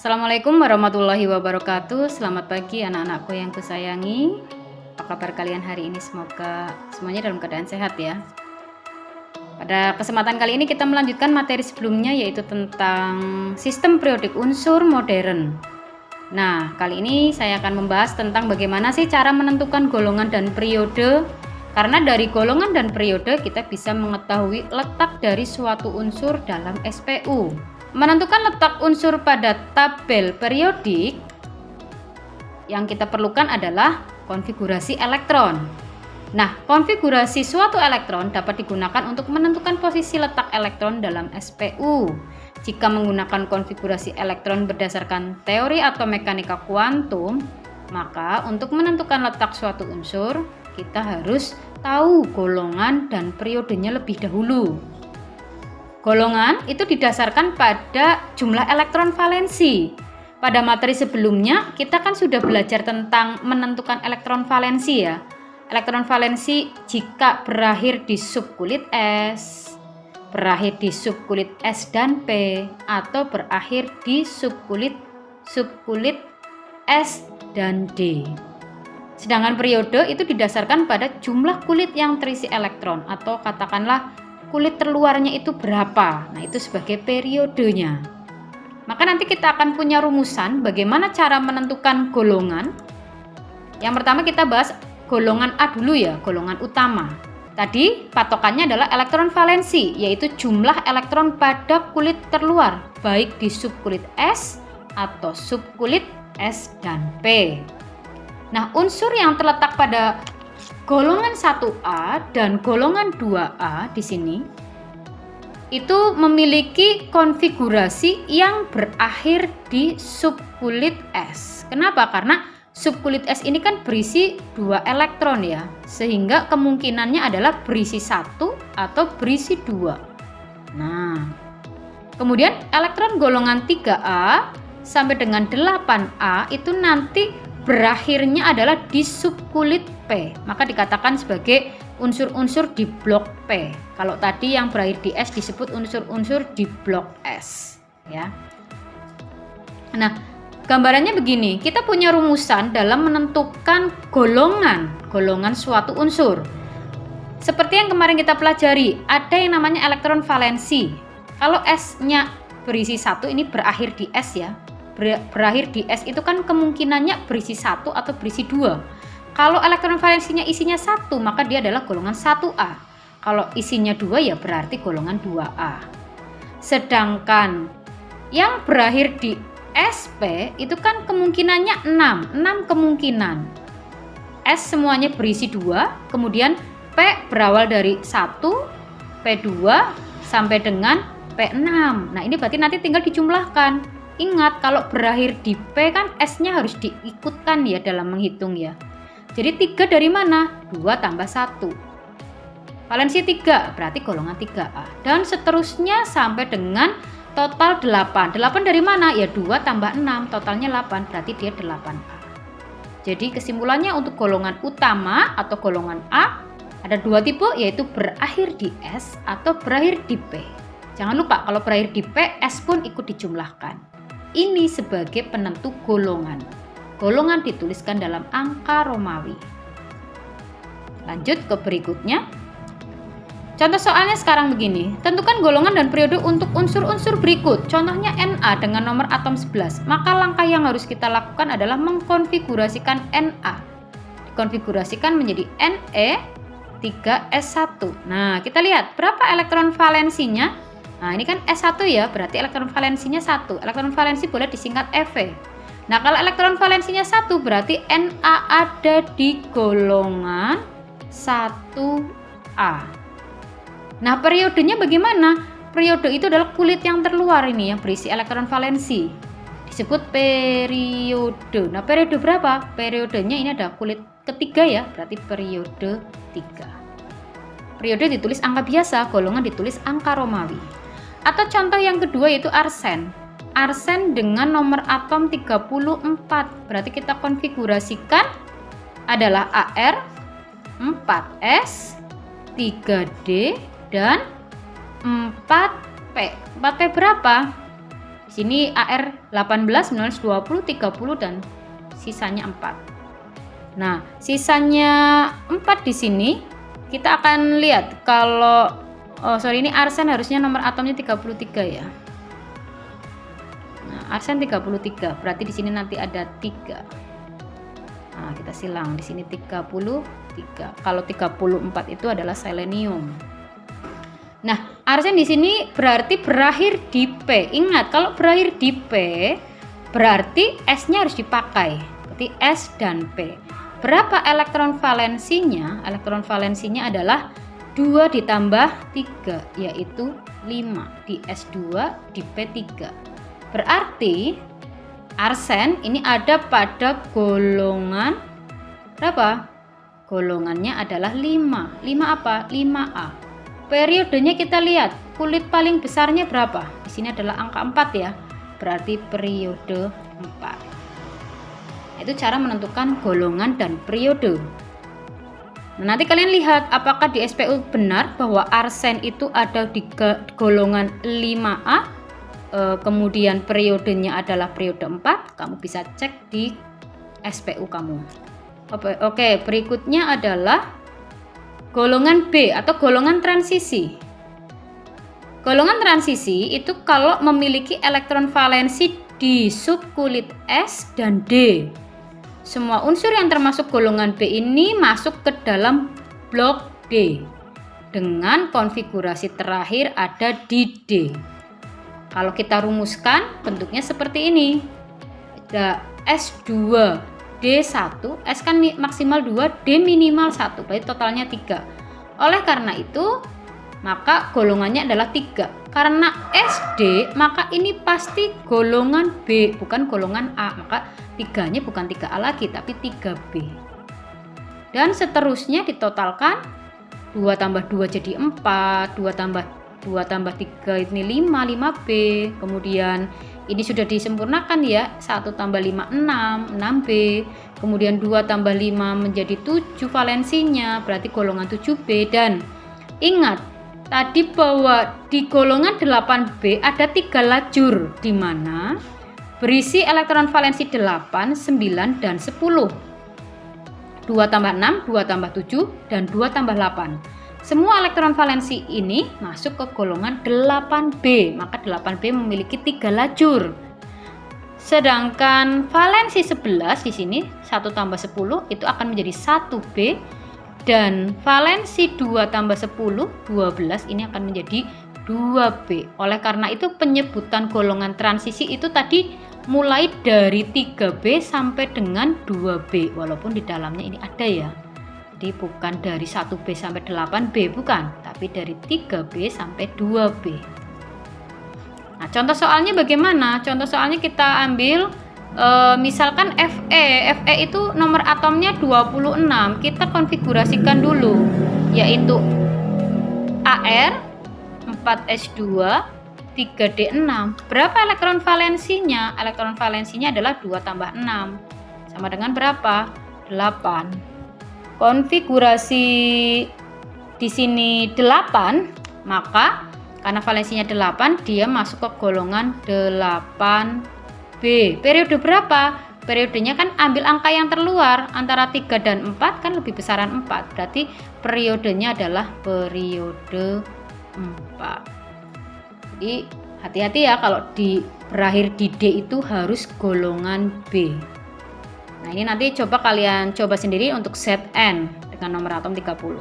Assalamualaikum warahmatullahi wabarakatuh. Selamat pagi anak-anakku yang kusayangi. Apa kabar kalian hari ini? Semoga semuanya dalam keadaan sehat ya. Pada kesempatan kali ini kita melanjutkan materi sebelumnya, yaitu tentang sistem periodik unsur modern. Nah, kali ini saya akan membahas tentang bagaimana sih cara menentukan golongan dan periode. Karena dari golongan dan periode kita bisa mengetahui letak dari suatu unsur dalam SPU. Menentukan letak unsur pada tabel periodik, yang kita perlukan adalah konfigurasi elektron. Nah, konfigurasi suatu elektron dapat digunakan untuk menentukan posisi letak elektron dalam SPU. Jika menggunakan konfigurasi elektron berdasarkan teori atau mekanika kuantum, maka untuk menentukan letak suatu unsur, kita harus tahu golongan dan periodenya lebih dahulu. Golongan itu didasarkan pada jumlah elektron valensi. Pada materi sebelumnya kita kan sudah belajar tentang menentukan elektron valensi ya. Elektron valensi jika berakhir di subkulit S, berakhir di subkulit S dan P, atau berakhir di subkulit S dan D. Sedangkan periode itu didasarkan pada jumlah kulit yang terisi elektron, atau katakanlah kulit terluarnya itu berapa. Nah, itu sebagai periodenya. Maka nanti kita akan punya rumusan bagaimana cara menentukan golongan. Yang pertama kita bahas golongan A dulu ya, golongan utama. Tadi patokannya adalah elektron valensi, yaitu jumlah elektron pada kulit terluar, baik di subkulit S atau subkulit S dan P. Nah, unsur yang terletak pada golongan 1A dan golongan 2A di sini itu memiliki konfigurasi yang berakhir di subkulit S. Kenapa? Karena subkulit S ini kan berisi 2 elektron ya, sehingga kemungkinannya adalah berisi 1 atau berisi 2. Nah, kemudian elektron golongan 3A sampai dengan 8A itu nanti berakhirnya adalah di subkulit P, maka dikatakan sebagai unsur-unsur di blok P. Kalau tadi yang berakhir di S disebut unsur-unsur di blok S ya. Nah, gambarannya begini, kita punya rumusan dalam menentukan golongan suatu unsur. Seperti yang kemarin kita pelajari, ada yang namanya elektron valensi. Kalau S-nya berisi 1, ini berakhir di S ya. Berakhir di S itu kan kemungkinannya berisi 1 atau berisi 2. Kalau elektron valensinya isinya 1, maka dia adalah golongan 1A. Kalau isinya 2 ya berarti golongan 2A. Sedangkan yang berakhir di SP itu kan kemungkinannya 6 kemungkinan. S semuanya berisi 2, kemudian P berawal dari 1, P2 sampai dengan P6. Nah, ini berarti nanti tinggal dijumlahkan. Ingat, kalau berakhir di P kan S-nya harus diikutkan ya dalam menghitung ya. Jadi 3 dari mana? 2 tambah 1. Valensi 3 berarti golongan 3A. Dan seterusnya sampai dengan total 8. 8 dari mana? Ya 2 tambah 6, totalnya 8, berarti dia 8A. Jadi kesimpulannya untuk golongan utama atau golongan A ada 2 tipe, yaitu berakhir di S atau berakhir di P. Jangan lupa kalau berakhir di P, S pun ikut dijumlahkan. Ini sebagai penentu golongan. Golongan dituliskan dalam angka Romawi. Lanjut ke berikutnya. Contoh soalnya sekarang begini. Tentukan golongan dan periode untuk unsur-unsur berikut. Contohnya Na dengan nomor atom 11. Maka langkah yang harus kita lakukan adalah mengkonfigurasikan Na. Dikonfigurasikan menjadi Ne3S1. Nah, kita lihat berapa elektron valensinya. Nah, ini kan S1 ya, berarti elektron valensinya 1. Elektron valensi boleh disingkat Ev. Nah, kalau elektron valensinya 1 berarti Na ada di golongan 1A. Nah, periodenya bagaimana? Periode itu adalah kulit yang terluar ini yang berisi elektron valensi. Disebut periode. Nah, periode berapa? Periodenya ini ada kulit ketiga ya, berarti periode 3. Periode ditulis angka biasa, golongan ditulis angka Romawi. Atau contoh yang kedua yaitu arsen. Arsen dengan nomor atom 34. Berarti kita konfigurasikan adalah Ar, 4S, 3D, dan 4P. 4P berapa? Di sini AR 18, 19, 20, 30 dan sisanya 4. Nah, sisanya 4 di sini kita akan lihat kalau ini arsen harusnya nomor atomnya 33 ya. Nah, arsen 33, berarti di sini nanti ada 3. Nah, kita silang di sini 33. Kalau 34 itu adalah selenium. Nah, arsen di sini berarti berakhir di P. Ingat, kalau berakhir di P berarti S-nya harus dipakai. Berarti S dan P. Berapa elektron valensinya? Elektron valensinya adalah 2 ditambah 3, yaitu 5 di S2 di P3. Berarti arsen ini ada pada golongan berapa? Golongannya adalah 5. 5 apa? 5A. Periodenya kita lihat, kulit paling besarnya berapa? Di sini adalah angka 4 ya. Berarti periode 4. Itu cara menentukan golongan dan periode. Nah, nanti kalian lihat apakah di SPU benar bahwa arsen itu ada di golongan 5A, kemudian periodenya adalah periode 4. Kamu bisa cek di SPU kamu. Oke, berikutnya adalah golongan B atau golongan transisi. Golongan transisi itu kalau memiliki elektron valensi di subkulit S dan D. Semua unsur yang termasuk golongan B ini masuk ke dalam blok D dengan konfigurasi terakhir ada di D. Kalau kita rumuskan bentuknya seperti ini. Ada S2 D1, S kan maksimal 2, D minimal 1, berarti totalnya 3. Oleh karena itu, maka golongannya adalah 3. Karena SD, maka ini pasti golongan B, bukan golongan A. Maka 3-nya bukan 3A lagi, tapi 3B. Dan seterusnya ditotalkan, 2 tambah 2 jadi 4, 2 tambah 3 ini 5, 5B. Kemudian ini sudah disempurnakan ya, 1 tambah 5, 6, 6B. Kemudian 2 tambah 5 menjadi 7 valensinya, berarti golongan 7B. Dan ingat, tadi bahwa di golongan 8B ada 3 lajur, di mana berisi elektron valensi 8, 9, dan 10. 2 tambah 6, 2 tambah 7, dan 2 tambah 8. Semua elektron valensi ini masuk ke golongan 8B, maka 8B memiliki 3 lajur. Sedangkan valensi 11 di sini 1 tambah 10 itu akan menjadi 1B, dan valensi 2 tambah 10, 12 ini akan menjadi 2B. Oleh karena itu penyebutan golongan transisi itu tadi mulai dari 3B sampai dengan 2B, walaupun di dalamnya ini ada ya. Jadi bukan dari 1B sampai 8B, bukan, tapi dari 3B sampai 2B. Nah, contoh soalnya bagaimana? Contoh soalnya kita ambil misalkan Fe itu nomor atomnya 26. Kita konfigurasikan dulu, yaitu Ar 4S2 3D6. Berapa elektron valensinya? Elektron valensinya adalah 2 tambah 6. Sama dengan berapa? 8. Konfigurasi di sini 8, maka karena valensinya 8, dia masuk ke golongan 8B. Periode berapa? Periodenya kan ambil angka yang terluar, antara 3 dan 4 kan lebih besaran 4. Berarti periodenya adalah periode 4. Jadi hati-hati ya kalau berakhir di D itu harus golongan B. Nah, ini nanti kalian coba sendiri untuk set N dengan nomor atom 30.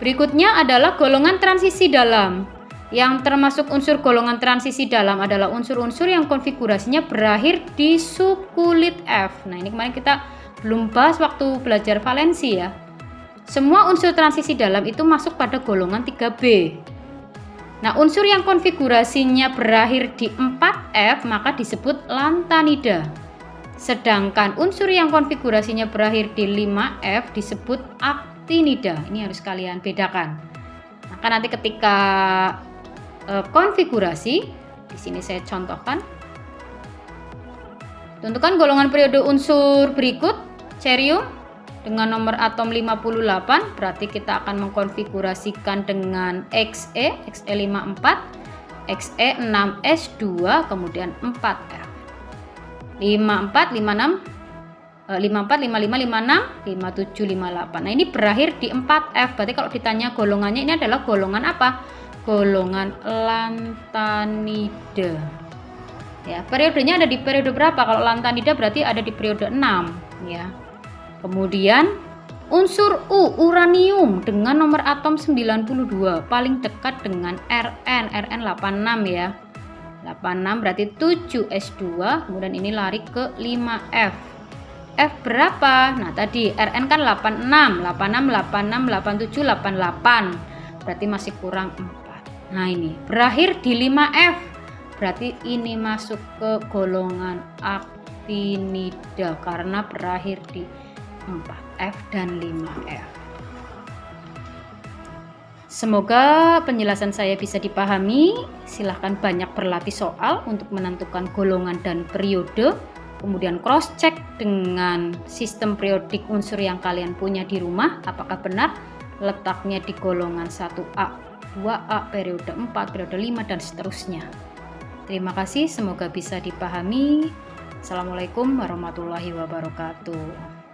Berikutnya adalah golongan transisi dalam. Yang termasuk unsur golongan transisi dalam adalah unsur-unsur yang konfigurasinya berakhir di subkulit F. Nah, ini kemarin kita belum bahas waktu belajar valensi ya. Semua unsur transisi dalam itu masuk pada golongan 3B. Nah, unsur yang konfigurasinya berakhir di 4F maka disebut lantanida. Sedangkan unsur yang konfigurasinya berakhir di 5F disebut aktinida. Ini harus kalian bedakan. Maka nanti ketika konfigurasi, di sini saya contohkan. Tentukan golongan periode unsur berikut. Cerium dengan nomor atom 58, berarti kita akan mengkonfigurasikan dengan Xe 54. Xe 6S2 kemudian 4F. 54, 56, 54, 55, 56, 57, 58. Nah, ini berakhir di 4F. Berarti kalau ditanya golongannya, ini adalah golongan apa? Golongan lantanida. Ya, periodenya ada di periode berapa? Kalau lantanida berarti ada di periode 6, ya. Kemudian unsur uranium dengan nomor atom 92 paling dekat dengan Rn 86 ya. 86 berarti 7S2, kemudian ini lari ke 5F. F berapa? Nah, tadi Rn kan 86, 86, 86, 87, 88. Berarti masih kurang 4. Nah, ini berakhir di 5F. Berarti ini masuk ke golongan actinida karena berakhir di 4F dan 5F. Semoga penjelasan saya bisa dipahami. Silahkan banyak berlatih soal untuk menentukan golongan dan periode. Kemudian cross check dengan sistem periodik unsur yang kalian punya di rumah. Apakah benar letaknya di golongan 1A, 2A, periode 4, periode 5, dan seterusnya. Terima kasih, semoga bisa dipahami. Assalamualaikum warahmatullahi wabarakatuh.